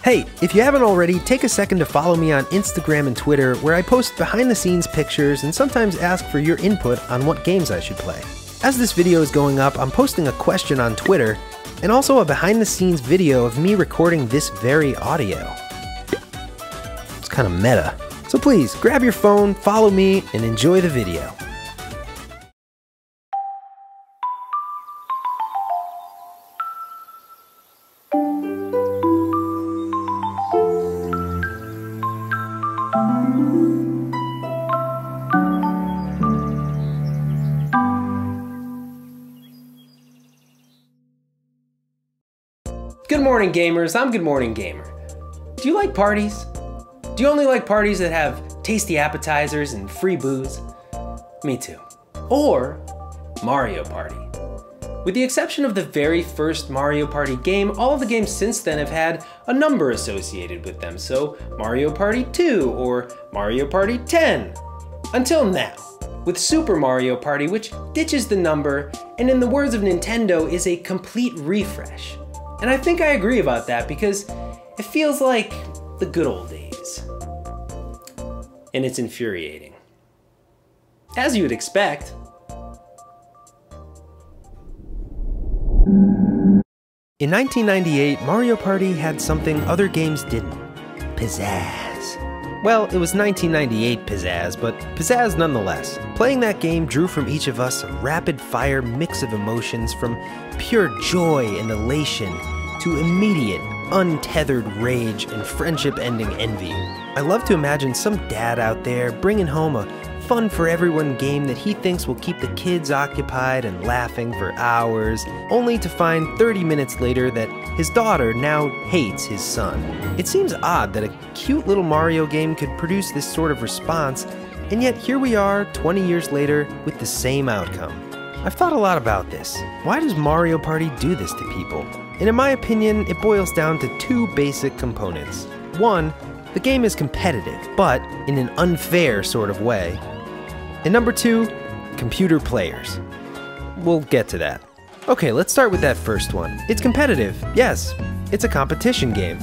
Hey, if you haven't already, take a second to follow me on Instagram and Twitter, where I post behind-the-scenes pictures and sometimes ask for your input on what games I should play. As this video is going up, I'm posting a question on Twitter, and also a behind-the-scenes video of me recording this very audio. It's kind of meta. So please, grab your phone, follow me, and enjoy the video. Good morning, gamers. I'm Good Morning Gamer. Do you like parties? Do you only like parties that have tasty appetizers and free booze? Me too. Or Mario Party. With the exception of the very first Mario Party game, all of the games since then have had a number associated with them, so Mario Party 2 or Mario Party 10. Until now, with Super Mario Party, which ditches the number and, in the words of Nintendo, is a complete refresh. And I think I agree about that because it feels like the good old days. And it's infuriating. As you would expect. In 1998, Mario Party had something other games didn't. Pizzazz. Well, it was 1998 pizzazz, but pizzazz nonetheless. Playing that game drew from each of us a rapid-fire mix of emotions, from pure joy and elation to immediate, untethered rage and friendship-ending envy. I love to imagine some dad out there bringing home a fun-for-everyone game that he thinks will keep the kids occupied and laughing for hours, only to find 30 minutes later that his daughter now hates his son. It seems odd that a cute little Mario game could produce this sort of response, and yet here we are 20 years later with the same outcome. I've thought a lot about this. Why does Mario Party do this to people? And in my opinion, it boils down to two basic components. One, the game is competitive, but in an unfair sort of way. And number two, computer players. We'll get to that. Okay, let's start with that first one. It's competitive, yes, it's a competition game.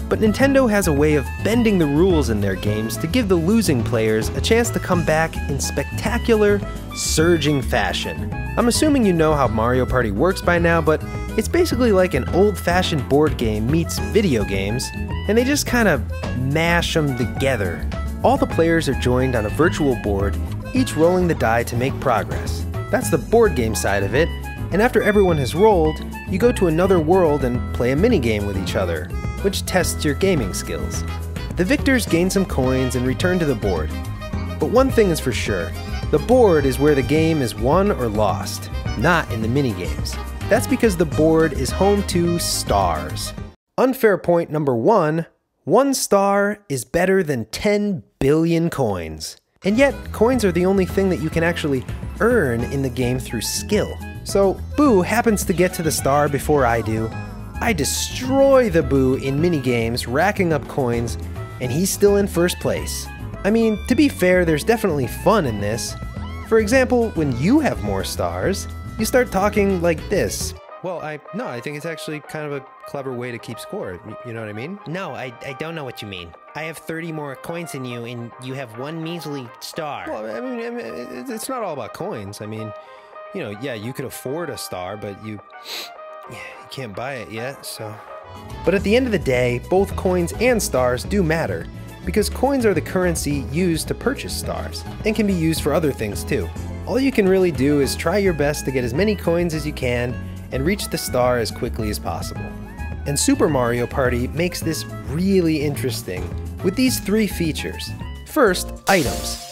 But Nintendo has a way of bending the rules in their games to give the losing players a chance to come back in spectacular, surging fashion. I'm assuming you know how Mario Party works by now, but it's basically like an old-fashioned board game meets video games, and they just kind of mash them together. All the players are joined on a virtual board, each rolling the die to make progress. That's the board game side of it, and after everyone has rolled, you go to another world and play a minigame with each other, which tests your gaming skills. The victors gain some coins and return to the board. But one thing is for sure, the board is where the game is won or lost, not in the minigames. That's because the board is home to stars. Unfair point number one star is better than 10 billion coins. And yet, coins are the only thing that you can actually earn in the game through skill. So, Boo happens to get to the star before I do. I destroy the Boo in minigames, racking up coins, and he's still in first place. I mean, to be fair, there's definitely fun in this. For example, when you have more stars, you start talking like this. Well, I think it's actually kind of a clever way to keep score, you know what I mean? No, I don't know what you mean. I have 30 more coins than you, and you have one measly star. Well, I mean, it's not all about coins. I mean, you know, yeah, you could afford a star, but you can't buy it yet, so. But at the end of the day, both coins and stars do matter, because coins are the currency used to purchase stars, and can be used for other things too. All you can really do is try your best to get as many coins as you can, and reach the star as quickly as possible. And Super Mario Party makes this really interesting with these three features. First, items.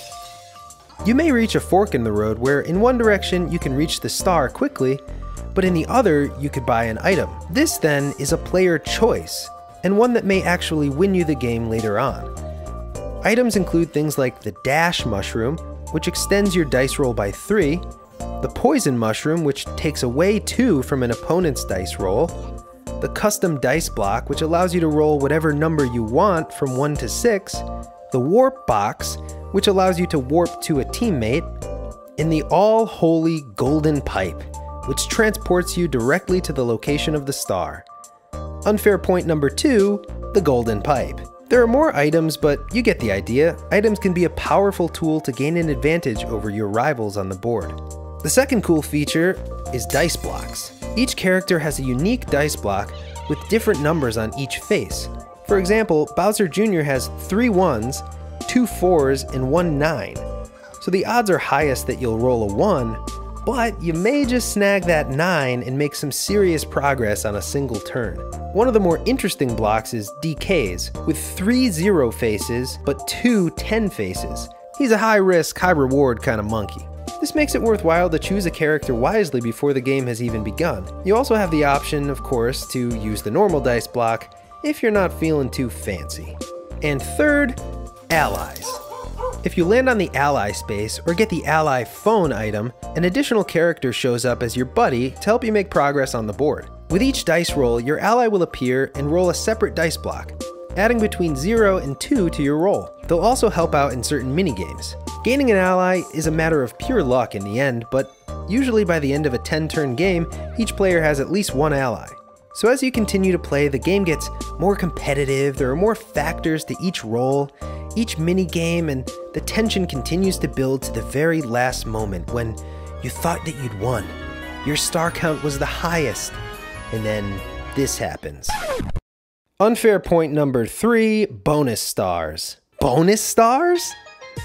You may reach a fork in the road where in one direction you can reach the star quickly, but in the other you could buy an item. This then is a player choice, and one that may actually win you the game later on. Items include things like the Dash Mushroom, which extends your dice roll by 3, the Poison Mushroom, which takes away 2 from an opponent's dice roll, the Custom Dice Block, which allows you to roll whatever number you want from 1 to 6, the Warp Box, which allows you to warp to a teammate, and the All-Holy Golden Pipe, which transports you directly to the location of the star. Unfair point number 2, the golden pipe. There are more items, but you get the idea. Items can be a powerful tool to gain an advantage over your rivals on the board. The second cool feature is dice blocks. Each character has a unique dice block with different numbers on each face. For example, Bowser Jr. has 3 1s, 2 4s, and 1 9. So the odds are highest that you'll roll a 1, but you may just snag that 9 and make some serious progress on a single turn. One of the more interesting blocks is DK's, with 3 0 faces, but 2 10 faces. He's a high risk, high reward kind of monkey. This makes it worthwhile to choose a character wisely before the game has even begun. You also have the option, of course, to use the normal dice block if you're not feeling too fancy. And third, allies. If you land on the ally space or get the ally phone item, an additional character shows up as your buddy to help you make progress on the board. With each dice roll, your ally will appear and roll a separate dice block, adding between 0 and 2 to your roll. They'll also help out in certain minigames. Gaining an ally is a matter of pure luck in the end, but usually by the end of a 10-turn game, each player has at least one ally. So as you continue to play, the game gets more competitive, there are more factors to each roll, each minigame, and the tension continues to build to the very last moment when you thought that you'd won. Your star count was the highest, and then this happens. Unfair point number 3, bonus stars. Bonus stars?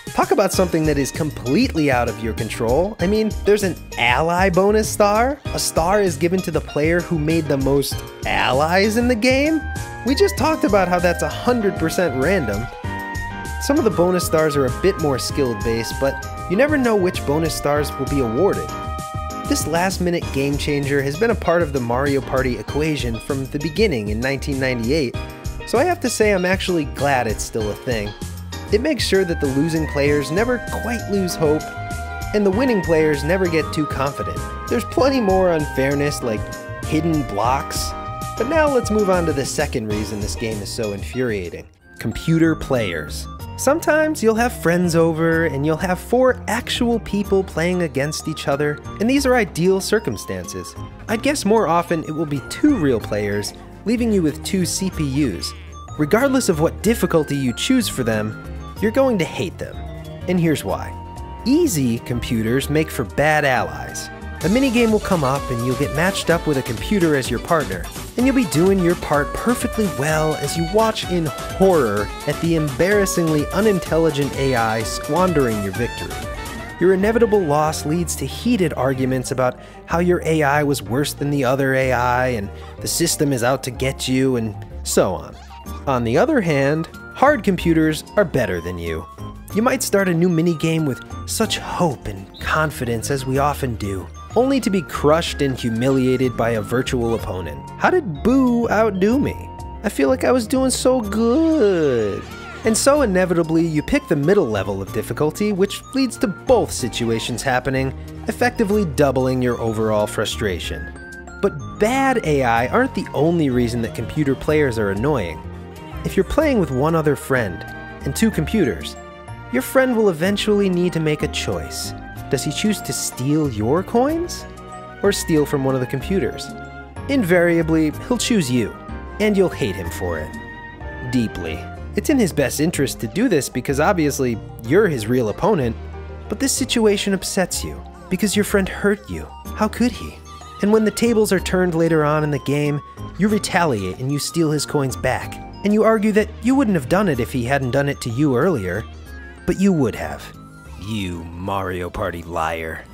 Talk about something that is completely out of your control. I mean, there's an ally bonus star. A star is given to the player who made the most allies in the game. We just talked about how that's 100% random. Some of the bonus stars are a bit more skill based, but you never know which bonus stars will be awarded. This last-minute game changer has been a part of the Mario Party equation from the beginning in 1998, so I have to say I'm actually glad it's still a thing. It makes sure that the losing players never quite lose hope, and the winning players never get too confident. There's plenty more unfairness like hidden blocks, but now let's move on to the second reason this game is so infuriating. Computer players. Sometimes you'll have friends over and you'll have 4 actual people playing against each other, and these are ideal circumstances. I'd guess more often it will be 2 real players, leaving you with 2 CPUs. Regardless of what difficulty you choose for them, you're going to hate them. And here's why. Easy computers make for bad allies. A minigame will come up and you'll get matched up with a computer as your partner, and you'll be doing your part perfectly well as you watch in horror at the embarrassingly unintelligent AI squandering your victory. Your inevitable loss leads to heated arguments about how your AI was worse than the other AI and the system is out to get you and so on. On the other hand, hard computers are better than you. You might start a new minigame with such hope and confidence as we often do, only to be crushed and humiliated by a virtual opponent. How did Boo outdo me? I feel like I was doing so good. And so inevitably you pick the middle level of difficulty, which leads to both situations happening, effectively doubling your overall frustration. But bad AI aren't the only reason that computer players are annoying. If you're playing with one other friend and 2 computers, your friend will eventually need to make a choice. Does he choose to steal your coins or steal from one of the computers? Invariably, he'll choose you, and you'll hate him for it. Deeply. It's in his best interest to do this because obviously you're his real opponent, but this situation upsets you because your friend hurt you. How could he? And when the tables are turned later on in the game, you retaliate and you steal his coins back. And you argue that you wouldn't have done it if he hadn't done it to you earlier, but you would have. You Mario Party liar.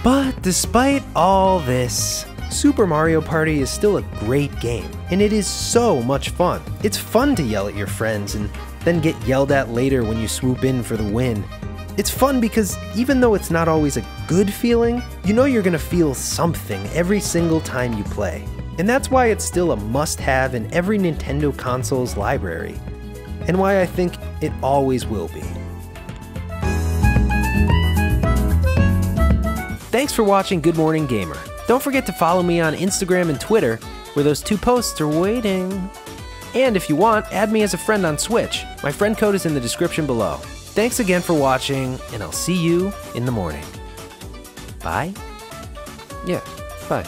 But despite all this, Super Mario Party is still a great game, and it is so much fun. It's fun to yell at your friends and then get yelled at later when you swoop in for the win. It's fun because even though it's not always a good feeling, you know you're gonna feel something every single time you play. And that's why it's still a must-have in every Nintendo console's library, and why I think it always will be. Thanks for watching Good Morning Gamer. Don't forget to follow me on Instagram and Twitter, where those 2 posts are waiting. And if you want, add me as a friend on Switch. My friend code is in the description below. Thanks again for watching, and I'll see you in the morning. Bye? Yeah, bye.